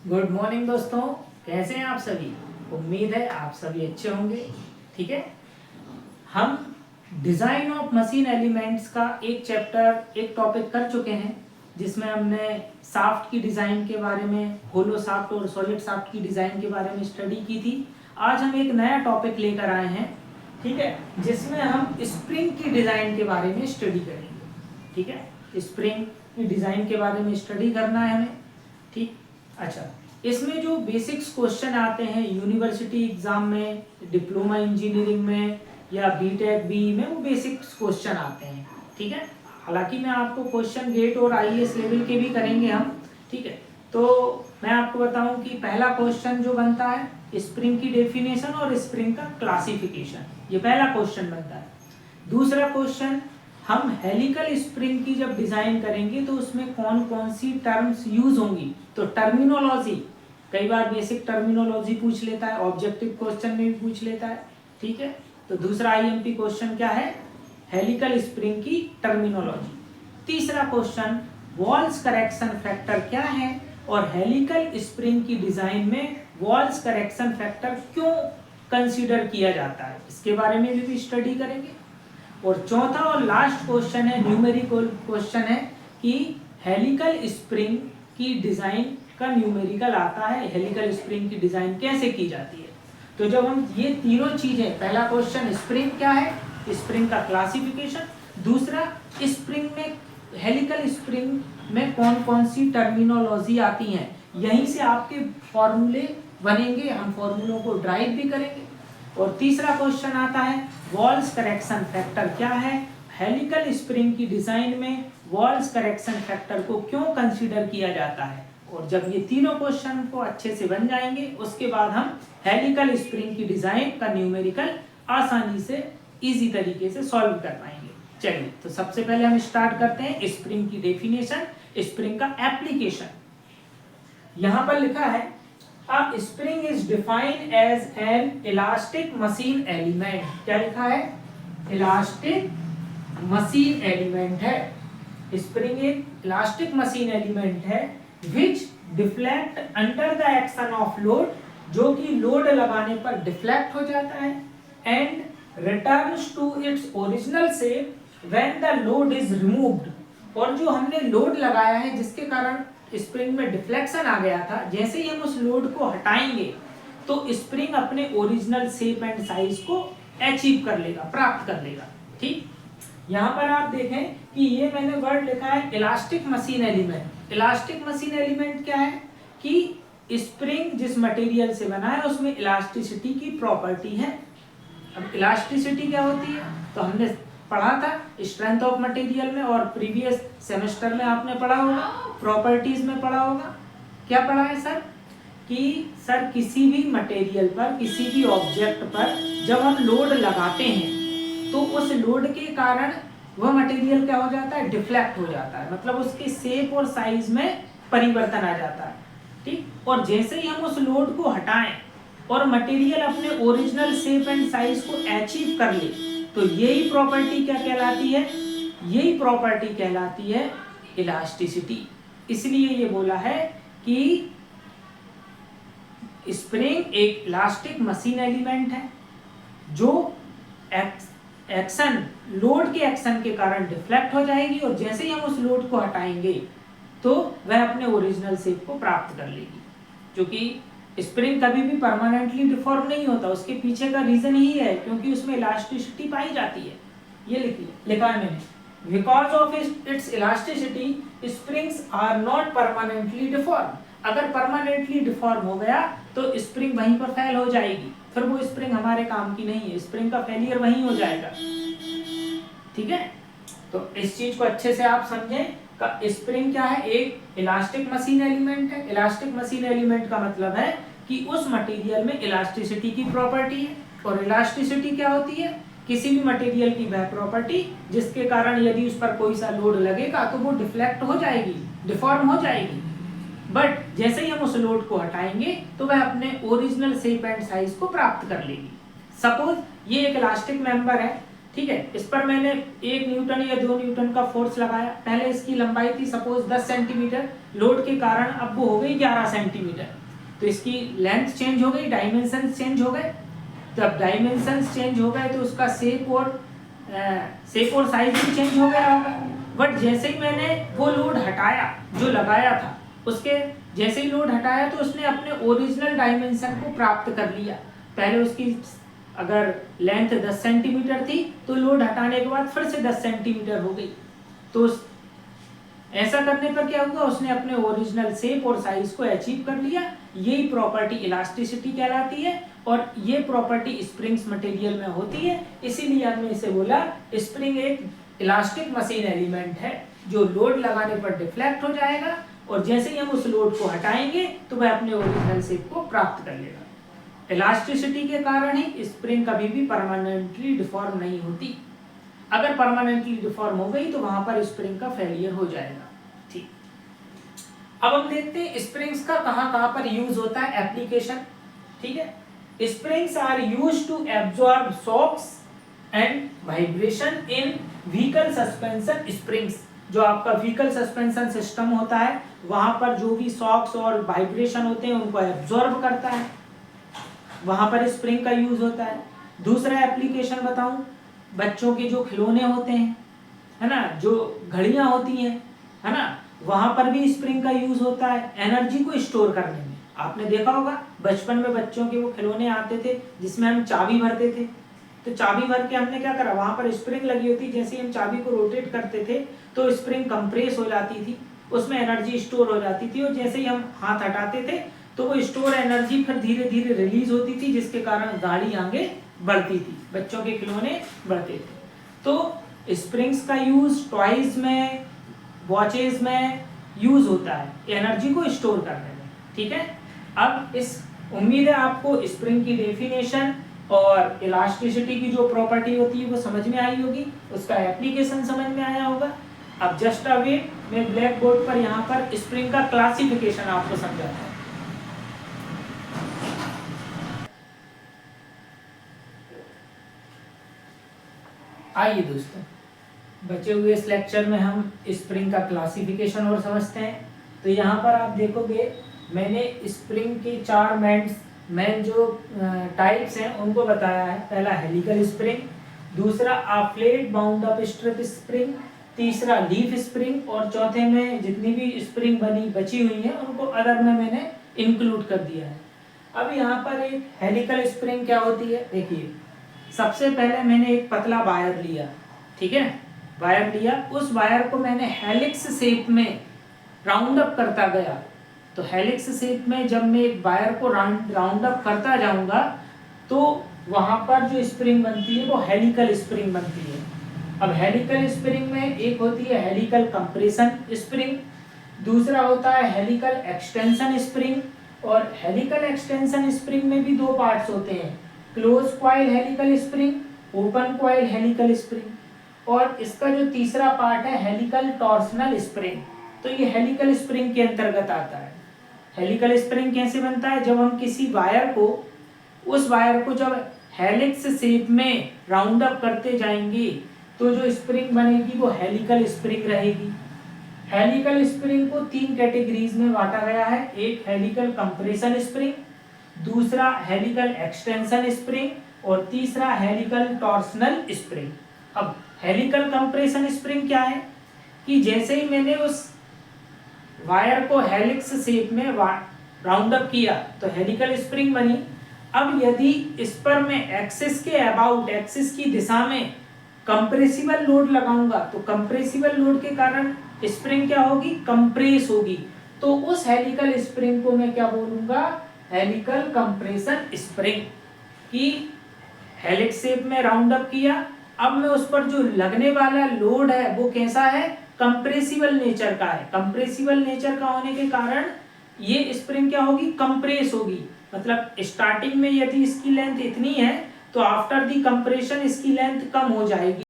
Good morning दोस्तों, कैसे हैं आप सभी। उम्मीद है आप सभी अच्छे होंगे। ठीक है, हम डिज़ाइन ऑफ मशीन एलिमेंट्स का एक टॉपिक कर चुके हैं, जिसमें हमने शाफ्ट की डिज़ाइन के बारे में, होलो शाफ्ट और सॉलिड शाफ्ट की डिज़ाइन के बारे में स्टडी की थी। आज हम एक नया टॉपिक लेकर आए हैं, ठीक है, जिसमें हम स्प्रिंग की डिज़ाइन के बारे में स्टडी करेंगे। ठीक है, स्प्रिंग की डिज़ाइन के बारे में स्टडी करना है हमें। ठीक, अच्छा, इसमें जो बेसिक्स क्वेश्चन आते हैं यूनिवर्सिटी एग्जाम में, डिप्लोमा इंजीनियरिंग में या बीटेक बी में, वो बेसिक्स क्वेश्चन आते हैं। ठीक है, हालांकि मैं आपको क्वेश्चन गेट और आईएएस लेवल के भी करेंगे हम। ठीक है, तो मैं आपको बताऊं कि पहला क्वेश्चन जो बनता है स्प्रिंग की डेफिनेशन और स्प्रिंग का क्लासिफिकेशन, ये पहला क्वेश्चन बनता है। दूसरा क्वेश्चन, हम हेलिकल स्प्रिंग की जब डिजाइन करेंगे तो उसमें कौन कौन सी टर्म्स यूज होंगी, तो टर्मिनोलॉजी, कई बार बेसिक टर्मिनोलॉजी पूछ लेता है, ऑब्जेक्टिव क्वेश्चन में भी पूछ लेता है। ठीक है, तो दूसरा आईएमपी क्वेश्चन क्या है, हेलिकल स्प्रिंग की टर्मिनोलॉजी। तीसरा क्वेश्चन, वॉल्स करेक्शन फैक्टर क्या है और हेलिकल स्प्रिंग की डिजाइन में वॉल्स करेक्शन फैक्टर क्यों कंसीडर किया जाता है, इसके बारे में भी स्टडी करेंगे। और चौथा और लास्ट क्वेश्चन है, न्यूमेरिकल क्वेश्चन है कि हेलिकल स्प्रिंग की डिजाइन का न्यूमेरिकल आता है, हेलिकल स्प्रिंग की डिजाइन कैसे की जाती है। तो जब हम ये तीनों चीजें, पहला क्वेश्चन स्प्रिंग क्या है, स्प्रिंग का क्लासिफिकेशन, दूसरा स्प्रिंग में, हेलिकल स्प्रिंग में कौन कौन सी टर्मिनोलॉजी आती हैं, यहीं से आपके फॉर्मूले बनेंगे, हम फॉर्मूलों को ड्राइव भी करेंगे। और तीसरा क्वेश्चन आता है वॉल्स करेक्शन फैक्टर क्या है, हेलिकल स्प्रिंग की डिजाइन में वॉल्स करेक्शन फैक्टर को क्यों कंसीडर किया जाता है। और जब ये तीनों क्वेश्चन को अच्छे से बन जाएंगे, उसके बाद हम हेलिकल स्प्रिंग की डिजाइन का न्यूमेरिकल आसानी से, इजी तरीके से सॉल्व कर पाएंगे। चलिए, तो सबसे पहले हम स्टार्ट करते हैं स्प्रिंग की डेफिनेशन, स्प्रिंग का एप्लीकेशन। यहां पर लिखा है A spring is defined as an elastic machine element। क्या लिखा है, इलास्टिक मशीन एलिमेंट है। स्प्रिंग एक इलास्टिक मशीन एलिमेंट है which deflect under the action of load, जो कि लोड लगाने पर डिफ्लेक्ट हो जाता है, and returns to its original shape when the load is removed। और जो हमने लोड लगाया है जिसके कारण स्प्रिंग में डिफ्लेक्शन आ गया था, जैसे ही हम उस लोड को हटाएंगे तो स्प्रिंग अपने ओरिजिनल शेप एंड साइज को अचीव कर लेगा, प्राप्त कर लेगा। ठीक, यहाँ पर आप देखें कि ये मैंने वर्ड लिखा है elastic machine element. Elastic machine element क्या है कि स्प्रिंग जिस मटेरियल से बना है उसमें इलास्टिसिटी की प्रॉपर्टी है। अब इलास्टिसिटी क्या होती है, तो हमने पढ़ा था स्ट्रेंथ ऑफ मटेरियल में, और प्रीवियस सेमेस्टर में आपने पढ़ा होगा, प्रॉपर्टीज में पढ़ा होगा। क्या पढ़ा है सर, कि सर किसी भी मटेरियल पर, किसी भी ऑब्जेक्ट पर जब हम लोड लगाते हैं तो उस लोड के कारण वह मटेरियल क्या हो जाता है, डिफ्लेक्ट हो जाता है, मतलब उसके शेप और साइज में परिवर्तन आ जाता है। ठीक, और जैसे ही हम उस लोड को हटाएं और मटेरियल अपने ओरिजिनल शेप एंड साइज को अचीव कर ले, तो यही प्रॉपर्टी क्या कहलाती है, यही प्रॉपर्टी कहलाती है इलास्टिसिटी। इसलिए ये बोला है कि स्प्रिंग एक इलास्टिक मशीन एलिमेंट है जो एक्शन, लोड के एक्शन के कारण डिफ्लेक्ट हो जाएगी, और जैसे ही हम उस लोड को हटाएंगे तो वह अपने ओरिजिनल शेप को प्राप्त कर लेगी। क्योंकि स्प्रिंग कभी भी परमानेंटली डिफॉर्म नहीं होता, उसके पीछे का रीजन ही है क्योंकि उसमें इलास्टिसिटी पाई जाती है। ये लिखा है मैंने, because of its elasticity springs are not permanently deform. अगर परमानेंटली डिफॉर्म हो गया तो स्प्रिंग वहीं पर फेल हो जाएगी, फिर वो स्प्रिंग हमारे काम की नहीं है, स्प्रिंग का फेलियर वहीं हो जाएगा। ठीक है, तो इस चीज को अच्छे से आप समझें का स्प्रिंग क्या है, एक इलास्टिक मशीन एलिमेंट है। इलास्टिक मशीन एलिमेंट का मतलब है कि उस मटेरियल में इलास्टिसिटी की प्रॉपर्टी है, और इलास्टिसिटी क्या होती है, किसी भी मटेरियल की वह प्रॉपर्टी जिसके कारण यदि उस पर कोई सा लोड लगेगा तो वो डिफ्लेक्ट हो जाएगी, डिफॉर्म हो जाएगी, बट जैसे ही हम उस लोड को हटाएंगे तो वह अपने ओरिजिनल शेप एंड साइज को प्राप्त कर लेगी। सपोज ये एक इलास्टिक मेंबर है, ठीक है, इस पर मैंने 1 न्यूटन या 2 न्यूटन का फोर्स लगाया, पहले इसकी लंबाई थी सपोज 10 सेंटीमीटर, लोड के कारण अब वो हो गई 11 सेंटीमीटर। तो इसकी लेंथ चेंज हो गई, डायमेंशन चेंज हो गए। जब डायमेंशन चेंज हो गए तो उसका शेप और साइज भी चेंज हो गया होगा। बट जैसे ही मैंने वो लोड हटाया जो लगाया था, उसके जैसे ही लोड हटाया तो उसने अपने ओरिजिनल डायमेंशन को प्राप्त कर लिया। पहले उसकी अगर लेंथ 10 सेंटीमीटर थी तो लोड हटाने के बाद फिर से 10 सेंटीमीटर हो गई। तो ऐसा करने पर क्या हुआ, उसने अपने ओरिजिनल शेप और साइज को अचीव कर लिया। यही प्रॉपर्टी इलास्टिसिटी कहलाती है और ये प्रॉपर्टी स्प्रिंग्स मटेरियल में होती है। इसीलिए हमने इसे बोला स्प्रिंग एक इलास्टिक मशीन एलिमेंट है जो लोड लगाने पर डिफ्लेक्ट हो जाएगा और जैसे ही हम उस लोड को हटाएंगे तो वह अपने ओरिजिनल शेप को प्राप्त कर लेगा। इलास्टिसिटी के कारण ही स्प्रिंग कभी भी परमानेंटली डिफॉर्म नहीं होती। अगर परमानेंटली डिफॉर्म हो गई तो वहां पर स्प्रिंग का फेलियर हो जाएगा। ठीक, अब हम देखते हैं स्प्रिंग्स का कहां पर यूज होता है, एप्लीकेशन। ठीक है, springs are used to absorb shocks and vibration in vehicle suspension springs. जो आपका व्हीकल सस्पेंशन सिस्टम होता है वहां पर जो भी शॉक्स और वाइब्रेशन होते हैं उनको एब्जॉर्ब करता है, वहां पर स्प्रिंग का यूज होता है। दूसरा एप्लीकेशन बताऊं, बच्चों के जो खिलौने होते हैं, है ना, जो घड़ियां होती हैं, है ना, वहां पर भी स्प्रिंग का यूज होता है एनर्जी को स्टोर करने में। आपने देखा होगा बचपन में बच्चों के वो खिलौने आते थे जिसमें हम चाबी भरते थे। तो चाबी भर के हमने क्या करा, वहां पर स्प्रिंग लगी होती, जैसे हम चाबी को रोटेट करते थे तो स्प्रिंग कंप्रेस हो जाती थी, उसमें एनर्जी स्टोर हो जाती थी और जैसे ही हम हाथ हटाते थे तो वो स्टोर एनर्जी फिर धीरे धीरे रिलीज होती थी, जिसके कारण गाड़ी आगे बढ़ती थी, बच्चों के खिलौने बढ़ते थे। तो स्प्रिंग्स का यूज टॉयज में, वॉचेस में यूज होता है एनर्जी को स्टोर करने में। ठीक है, अब इस उम्मीद है आपको स्प्रिंग की डेफिनेशन और इलास्टिसिटी की जो प्रॉपर्टी होती है वो समझ में आई होगी, उसका एप्लीकेशन समझ में आया होगा। अब जस्ट अ वेट, मैं ब्लैक बोर्ड पर यहाँ पर स्प्रिंग का क्लासिफिकेशन आपको समझाता हूँ। आइए दोस्तों, बचे हुए इस लेक्चर में हम स्प्रिंग का क्लासिफिकेशन और समझते हैं। तो यहाँ पर आप देखोगे मैंने स्प्रिंग के 4 मेन जो टाइप्स हैं उनको बताया है। पहला हेलिकल स्प्रिंग, दूसरा flat bound up strip spring, तीसरा लीफ स्प्रिंग और चौथे में जितनी भी स्प्रिंग बची हुई है उनको अदर में मैंने इंक्लूड कर दिया है। अब यहाँ पर एक हेलिकल स्प्रिंग क्या होती है, देखिए सबसे पहले मैंने एक पतला वायर लिया, ठीक है, वायर लिया, उस वायर को मैंने हेलिक्स शेप में राउंड अप करता गया। तो हेलिक्स शेप में जब मैं एक वायर को राउंड अप करता जाऊंगा तो वहां पर जो स्प्रिंग बनती है वो हेलिकल स्प्रिंग बनती है। अब हेलिकल स्प्रिंग में एक होती है हेलिकल कंप्रेशन स्प्रिंग, दूसरा होता है हेलिकल एक्सटेंशन स्प्रिंग। और हेलिकल एक्सटेंशन स्प्रिंग में भी 2 पार्ट्स होते हैं, close coil helical spring, open coil helical spring. और इसका जो तीसरा पार्ट है हेलिकल टॉर्सनल स्प्रिंग, तो ये हेलिकल स्प्रिंग के अंतर्गत आता है। हेलिकल स्प्रिंग कैसे बनता है, जब हम किसी वायर को, उस वायर को जब हेलिक्स शेप में राउंड अप करते जाएंगे तो जो स्प्रिंग बनेगी वो हेलिकल स्प्रिंग रहेगी। हेलिकल स्प्रिंग को 3 कैटेगरीज में बांटा गया है, एक हेलिकल कंप्रेशन स्प्रिंग, दूसरा हेलिकल एक्सटेंशन स्प्रिंग और तीसरा हेलिकल टॉर्सनल स्प्रिंग। अब हेलिकल कंप्रेशन स्प्रिंग क्या है कि जैसे ही मैंने उस वायर को हेलिक्स शेप में राउंड अप किया तो हेलिकल स्प्रिंग बनी। अब यदि इस पर मैं एक्सिस के अबाउट, एक्सिस की दिशा में कंप्रेसिबल लोड लगाऊंगा तो कंप्रेसिबल लोड के कारण स्प्रिंग क्या होगी, कंप्रेस होगी। तो उस हेलिकल स्प्रिंग को मैं क्या बोलूंगा, हेलिकल कंप्रेशन स्प्रिंग। कि हेलिक्स शेप में राउंड अप किया, अब मैं उस पर जो लगने वाला लोड है वो कैसा है, कंप्रेसिबल नेचर का है। कंप्रेसिबल नेचर का होने के कारण ये स्प्रिंग क्या होगी, कंप्रेस होगी। मतलब स्टार्टिंग में यदि इसकी लेंथ इतनी है तो आफ्टर दी कंप्रेशन इसकी लेंथ कम हो जाएगी।